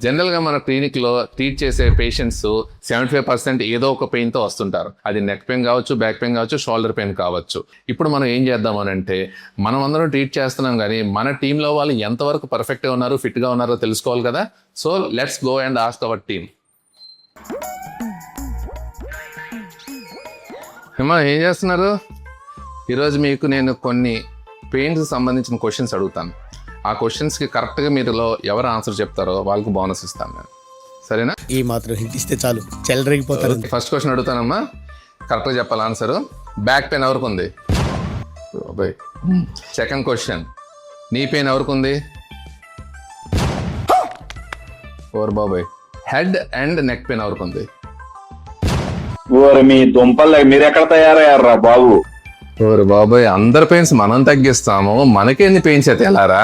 జనరల్గా మన క్లినిక్లో ట్రీట్ చేసే పేషెంట్స్ 75% ఏదో ఒక పెయిన్తో వస్తుంటారు. అది నెక్ పెయిన్ కావచ్చు, బ్యాక్ పెయిన్ కావచ్చు, షోల్డర్ పెయిన్ కావచ్చు. ఇప్పుడు మనం ఏం చేద్దామనంటే, మనం అందరం ట్రీట్ చేస్తున్నాం కానీ మన టీంలో వాళ్ళు ఎంతవరకు పర్ఫెక్ట్గా ఉన్నారు, ఫిట్గా ఉన్నారో తెలుసుకోవాలి కదా. So let's go and ask our team. ఏమా ఏం చేస్తున్నారు? ఈరోజు మీకు నేను కొన్ని పెయిన్స్ సంబంధించిన క్వశ్చన్స్ అడుగుతాను. ఆ క్వశ్చన్స్కి కరెక్ట్గా మీరులో ఎవరు ఆన్సర్ చెప్తారో వాళ్ళకి బోనస్ ఇస్తాను నేను. సరేనా? ఈ మాత్రం హింట్ ఇస్తే చాలు, చెలరేగిపోతారు. ఫస్ట్ క్వశ్చన్ అడుగుతానమ్మా, కరెక్ట్గా చెప్పాలి ఆన్సర్. బ్యాక్ పెయిన్ ఎవరికి ఉంది? సెకండ్ క్వశ్చన్, నీ పెయిన్ ఎవరికి ఉంది? ఓర్ బాబాయ్. హెడ్ అండ్ నెక్ పెయిన్ ఎవరికి ఉంది? ఓరి మీ దుంపలు మీరు ఎక్కడ తయారయ్యారా బాబు? ఓర్ బాబాయ్, అందరి పెయిన్స్ మనం తగ్గిస్తాము, మనకేంది పెయిన్స్ అయితే ఎలారా?